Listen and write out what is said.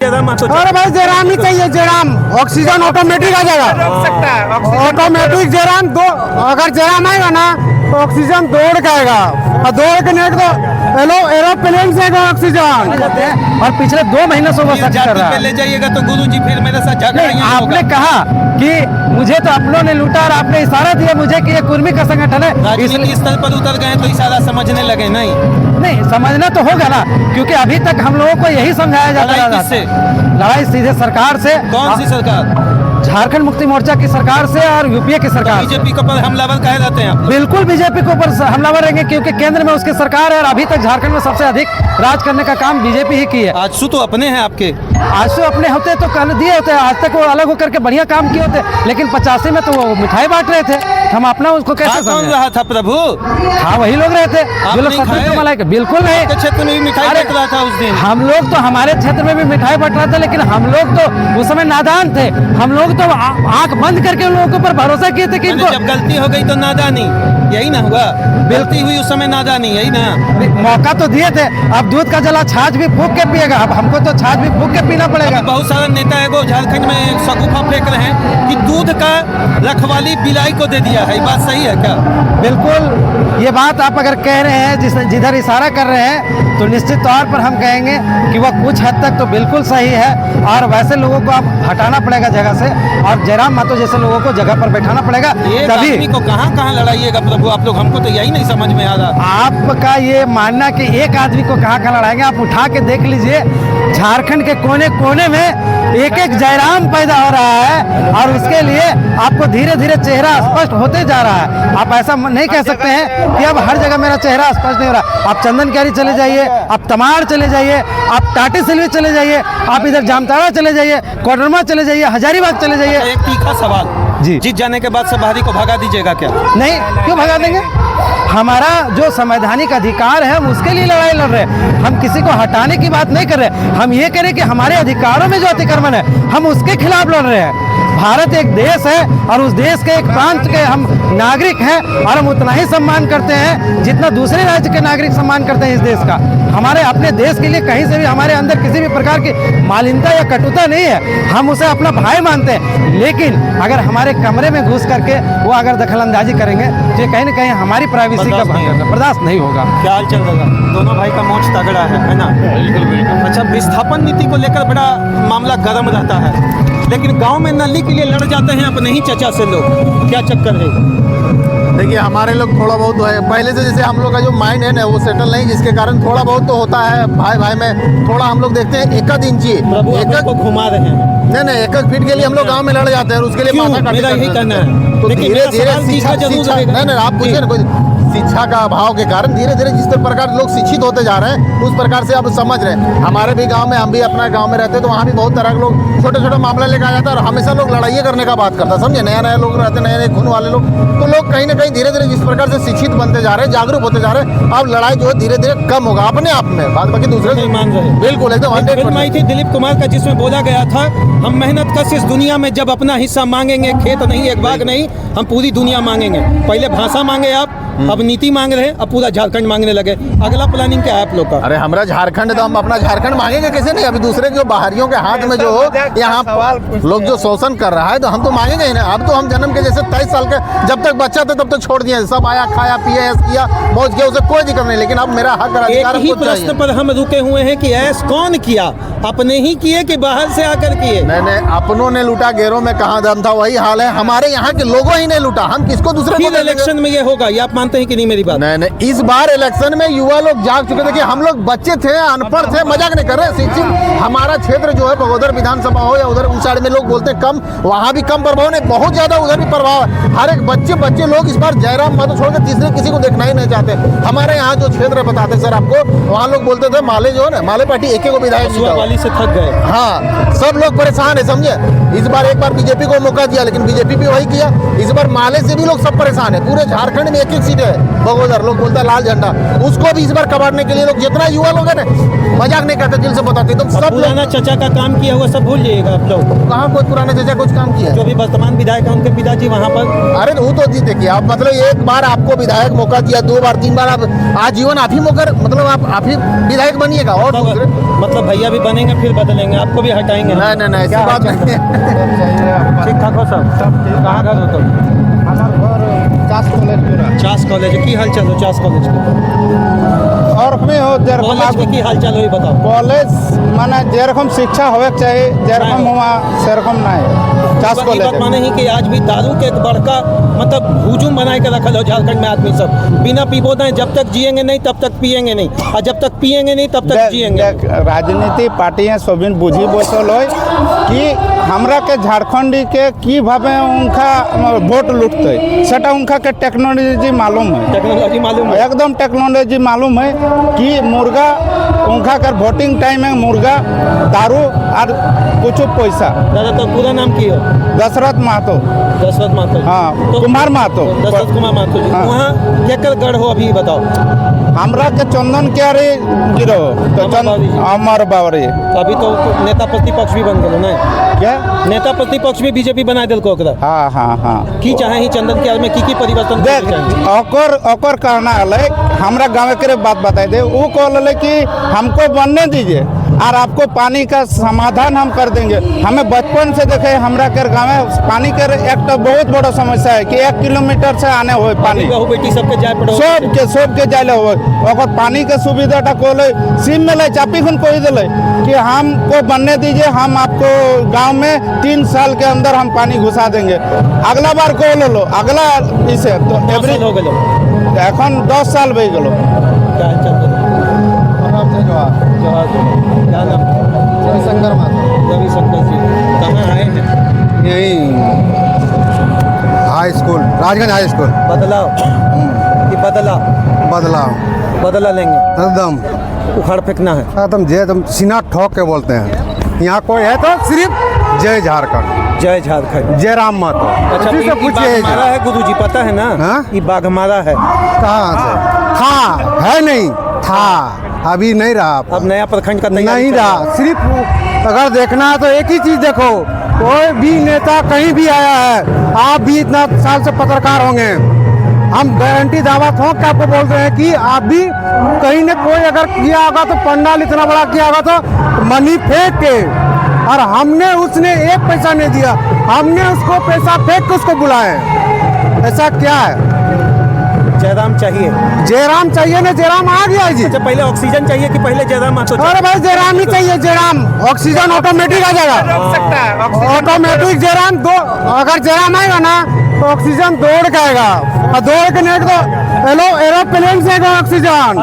अरे भाई जयराम ही चाहिए, जयराम ऑक्सीजन ऑटोमेटिक आ जाएगा, ऑटोमेटिक जयराम दो। अगर जयराम आएगा ना तो ऑक्सीजन दौड़ के आएगा, और दौड़ के नहीं तो एरोप्लेन से आएगा ऑक्सीजन। और पिछले 2 महीने से वो सच कर रहा है। ले जाइएगा तो गुरुजी फिर मेरे साथ झगड़ा ही होगा। आपने कहा कि मुझे तो अपनों ने लूटा और आपने इशारा दिया मुझे कि ये कुर्मी का संगठन है, राजनीति स्तर पर उतर गए तो इशारा समझने लगे। नहीं समझना तो होगा ना, क्योंकि अभी तक हम लोगों को यही समझाया जाता लड़ाई है। किससे? लड़ाई सीधे सरकार से। कौन सी सरकार? झारखंड मुक्ति मोर्चा की सरकार से और यूपीए की सरकार। बीजेपी के ऊपर हमलावर कहे जाते हैं। बिल्कुल बीजेपी के ऊपर हमलावर रहेंगे, क्योंकि केंद्र में उसकी सरकार है और अभी तक झारखंड में सबसे अधिक राज करने का काम बीजेपी ही की है। आजसू तो अपने हैं आपके, आजसू अपने होते तो कल दिए होते, आज तक वो अलग होकर के बढ़िया काम किए होते, लेकिन 85 में तो वो मिठाई बांट रहे थे, हम अपना उसको कैसे कौन समझें? रहा था प्रभु? हाँ वही लोग रहे थे जो लोग नहीं खाए? सत्य मलाई। बिल्कुल नहीं, आपके क्षेत्र में भी मिठाई अरे, बट रहा था उस दिन। हम लोग तो हमारे क्षेत्र में भी मिठाई बट रहा था, लेकिन हम लोग तो उस समय नादान थे। हम लोग तो आंख बंद करके उन लोगों के ऊपर भरोसा किए थे कि इनको जब गलती हो गई तो नादानी, यही ना हुआ? गलती हुई उस समय नादानी, यही ना? मौका तो दिए थे। अब दूध का जला छाछ भी फूंक के पिएगा, अब हमको तो छाछ भी फूंक के पीना पड़ेगा। बहुत सारे नेता है वो झारखंड में एक सगुफा फेंक रहे हैं कि दूध का रखवाली बिलाई को दे दिया है। ये बात सही है क्या? बिल्कुल, ये बात आप अगर कह रहे हैं जिधर इशारा कर रहे हैं, तो निश्चित तौर पर हम कहेंगे कि वह कुछ हद तक तो बिल्कुल सही है, और वैसे लोगों को अब हटाना पड़ेगा जगह से, और जयराम महतो जैसे लोगों को जगह पर बैठाना पड़ेगा। तभी आदमी को कहाँ कहाँ लड़ाइएगा प्रभु आप लोग? हमको तो यही नहीं समझ में आ रहा। आपका ये मानना कि एक आदमी को कहाँ कहाँ लड़ाएंगे, आप उठा के देख लीजिए, झारखंड के कोने कोने में एक एक जयराम पैदा हो रहा है, और उसके लिए आपको धीरे धीरे चेहरा स्पष्ट होते जा रहा है। आप ऐसा नहीं कह सकते हैं कि अब हर जगह मेरा चेहरा स्पष्ट नहीं हो रहा। आप चंदन क्यारी चले जाइए, आप तमाड़ चले जाइए, आप टाटी सिल्वी चले जाइए, आप इधर जामताड़ा चले जाइए, कोडरमा चले जाइए, हजारीबाग चले जाइए। एक तीखा सवाल जी, जीत जाने के बाद सवारी को भगा दीजिएगा क्या? नहीं, क्यों भगा देंगे? हमारा जो संवैधानिक अधिकार है हम उसके लिए लड़ाई लड़ रहे हैं। हम किसी को हटाने की बात नहीं कर रहे, हम ये करें कि हमारे अधिकारों में जो अतिक्रमण है हम उसके खिलाफ लड़ रहे हैं। भारत एक देश है और उस देश के एक प्रांत के हम नागरिक हैं, और हम उतना ही सम्मान करते हैं जितना दूसरे राज्य के नागरिक सम्मान करते हैं इस देश का। हमारे अपने देश के लिए कहीं से भी हमारे अंदर किसी भी प्रकार की मालिन्यता या कटुता नहीं है, हम उसे अपना भाई मानते हैं। लेकिन अगर हमारे कमरे में घुस करके वो अगर दखलंदाजी करेंगे तो कहीं ना कहीं हमारी प्राइवेसी का बर्दाश्त नहीं होगा। क्या हाल चल रहा? दोनों भाई का मोच तगड़ा है ना? बिल्कुल बिल्कुल। अच्छा, विस्थापन नीति को लेकर बड़ा मामला गर्म रहता है, लेकिन गांव में नली के लिए लड़ जाते हैं अपने ही चचा से लोग, क्या चक्कर है? देखिए हमारे लोग थोड़ा बहुत तो है पहले से, जैसे हम लोग का जो माइंड है ना वो सेटल नहीं, जिसके कारण थोड़ा बहुत तो होता है भाई भाई में थोड़ा हम लोग देखते हैं एक इंची एक को घुमा रहे हैं। नहीं 1 फीट के लिए हम लोग गांव में लड़ जाते हैं, और उसके लिए माथा मेरा यही कहना है। तो लेकिन धीरे मेरा धीरे सवाल शिक्षा नहीं आप पूछिए ना, कोई शिक्षा का अभाव के कारण धीरे धीरे जिस प्रकार लोग शिक्षित होते जा रहे हैं उस प्रकार से आप समझ रहे हैं। हमारे भी गांव में, हम भी अपना गांव में रहते हैं तो वहाँ भी बहुत तरह के लोग छोटे छोटे मामला लेकर आ जाता है, और हमेशा लोग लड़ाई करने का बात करता है, समझे? नया नया लोग रहते हैं, नए नए खून वाले लोग, तो लोग कहीं ना कहीं धीरे धीरे जिस प्रकार से शिक्षित बनते जा रहे हैं, जागरूक होते जा रहे हैं, अब लड़ाई जो है धीरे धीरे कम होगा अपने आप में। बात बाकी दूसरे नहीं मान रहे। बिल्कुल एकदम 100%। आई थी दिलीप कुमार का, जिसमें बोला गया था हम मेहनत कश इस दुनिया में जब अपना हिस्सा मांगेंगे, खेत नहीं एक बाग नहीं, हम पूरी दुनिया मांगेंगे। पहले भाषा मांगे आप, अब नीति मांग रहे हैं, अब पूरा झारखंड मांगने लगे। अगला प्लानिंग क्या है आप लोग का? अरे हमारा झारखंड तो हम अपना झारखंड मांगेंगे कैसे नहीं? अभी दूसरे जो बाहरियों के हाथ में जो यहाँ लोग जो शोषण कर रहा है तो हम तो मांगेंगे ही ना। अब तो हम जन्म के जैसे 23 साल के जब तक बच्चा था तब तक छोड़ दिया, सब आया खाया पिया ऐस किया मौज किया, उसे कोई दिक्कत नहीं, लेकिन अब मेरा हक और अधिकार एक ही प्रश्न पर हम रुके हुए हैं कि ऐस कौन किया? अपने ही किए कि बाहर से आकर किए? नहीं अपनों ने लूटा, गैरों में कहाँ दम था, वही हाल है। हमारे यहाँ के लोगों ही ने लूटा, हम किसको दूसरे को? इलेक्शन में ये होगा, ये आप मानते हैं कि नहीं मेरी बात? नहीं इस बार इलेक्शन में युवा लोग जाग चुके। देखिए हम लोग बच्चे थे, अनपढ़ थे, मजाक नहीं कर रहे, शिक्षित। हमारा क्षेत्र जो है बगोदर विधानसभा हो या उधर उस साइड में लोग बोलते हैं कम, वहाँ भी कम प्रभाव नहीं, बहुत ज्यादा उधर भी प्रभाव है। हर एक बच्चे लोग इस बार जयराम महतो छोड़कर तीसरे किसी को देखना ही नहीं चाहते। हमारे यहाँ जो क्षेत्र बताते सर आपको, वहाँ लोग बोलते थे माले जो है ना, माले पार्टी एक विधायक वाली से थक गए। हाँ सब लोग परेशान है, समझे? इस बार एक बार बीजेपी को मौका दिया, लेकिन बीजेपी भी वही किया। इस बार माले से भी लोग सब परेशान है, पूरे झारखंड में एक सीट तीर है बगोदर, लोग बोलते हैं लाल झंडा, उसको भी इस बार कबाड़ने के लिए लोग, जितना युवा लोग है ना, मजाक नहीं करते, दिल से बताते, तो सब लोग पुराना चचा का काम किया हुआ सब भूल जाइएगा आप लोग। कहाँ कोई पुराने चचा कुछ काम किया है? जो भी वर्तमान विधायक है उनके पिताजी वहाँ पर। अरे वो तो जी देखिए, आप मतलब एक बार आपको विधायक मौका दिया, 2 बार 3 बार, आप आजीवन आप ही मौका, मतलब आप ही विधायक बनिएगा और दूसरे मतलब भैया भी बनेंगे फिर बदलेंगे, आपको भी हटाएंगे। नहीं ऐसी बात नहीं है। ठीक ठाक हो सब? कहाँ घर हो तुम? चास कॉलेज की हाल चाल हो? चास कॉलेज और हमें हो कॉलेज की हाल चाल हो, ये बताओ। कॉलेज माने जेरकम शिक्षा होवे चाहिए, जेरकम हुआ सेरकम नहीं। चास कॉलेज माने ही कि आज भी दारू के एक बड़का मतलब हुजूम बना के रखल हो झारखंड में आदमी सब, बिना पीबो नहीं, जब तक जिएंगे नहीं तब तक पिएंगे नहीं, और जब तक पिएंगे नहीं तब तक जिएंगे। राजनीति पार्टियां सबिन बुझी बसल हो कि हमरा के झारखंडी के की भावे उनका वोट लुटते, सेटा उनका के टेक्नोलॉजी मालूम है, टेक्नोलॉजी मालूम है, एकदम टेक्नोलॉजी मालूम है कि मुर्गा उनका कर वोटिंग टाइम में मुर्गा दारू और कुछ पैसा। दादा तो पूरा नाम की हो? दशरथ महतो। दशरथ महतो? हाँ, तो कुमार महतो। दशरथ कुमार महतो जी। हाँ। वहाँ क्या गढ़ हो अभी बताओ? हमरा के चंदन क्या रे गिरो तो अमर बावरी। अभी तो नेता प्रतिपक्ष भी बन गए ना? क्या नेता प्रतिपक्ष भी बीजेपी बना दिल को? हाँ की चाहे ही चंदन के में की परिवर्तन देख ओकर कहना है हमरा गाँव के बात बताई दे, वो कहले कि हमको बनने दीजिए और आपको पानी का समाधान हम कर देंगे। हमें बचपन से देखे हमरा के गाँव पानी के एक तो बहुत बड़ा समस्या है कि 1 किलोमीटर से आने हो पानी, बहू बेटी सबके जाए पड़ो, सबके जाए हो पानी के सुविधा कोले सिम में चापी खुन कोई दिले कि हमको बनने दीजिए, हम आपको गांव में 3 साल के अंदर हम पानी घुसा देंगे। अगला बार को लो अगला इसे तो एवरेज हो गए এখন 10 साल बह गलो। रविशंकर महतो। रविशंकर जी कहाँ आए हैं? यही high school, Rajganj high school. बदलाव कि बदला लेंगे, एकदम उखाड़ फेंकना है। एकदम तुम सीना ठोक के बोलते हैं, यहाँ कोई है तो सिर्फ जय झारखंड, जय झारखंड, जय राम महतो। अच्छा उसी से पूछिए बाघमारा है गुरुजी, पता है ना? हाँ? ये बाघमारा है। कहाँ से था? है नहीं था, अभी नहीं रहा। अब नया प्रखंड का तैयारी नहीं चल रहा है। रहा। सिर्फ अगर देखना है तो एक ही चीज देखो, कोई भी नेता कहीं भी आया है, आप भी इतना साल से पत्रकार होंगे, हम गारंटी दावा ठोक के आपको बोलते हैं कि आप भी कहीं ने कोई अगर किया होगा तो पंडाल इतना बड़ा किया होगा तो मनी फेंक के, और हमने उसने 1 पैसा नहीं दिया, हमने उसको पैसा फेंक के उसको बुलाए। ऐसा क्या है? जयराम चाहिए, जयराम चाहिए ना, जयराम आ गया जी। अच्छा पहले ऑक्सीजन चाहिए कि पहले जयराम महतो? अरे भाई जयराम ही चाहिए, जयराम ऑक्सीजन ऑटोमेटिक आ जाएगा, ऑटोमेटिक जयराम दो, अगर जयराम आएगा ना तो ऑक्सीजन दौड़ के आएगा, और दौड़ के नहीं तो एरोप्लेन से आएगा ऑक्सीजन।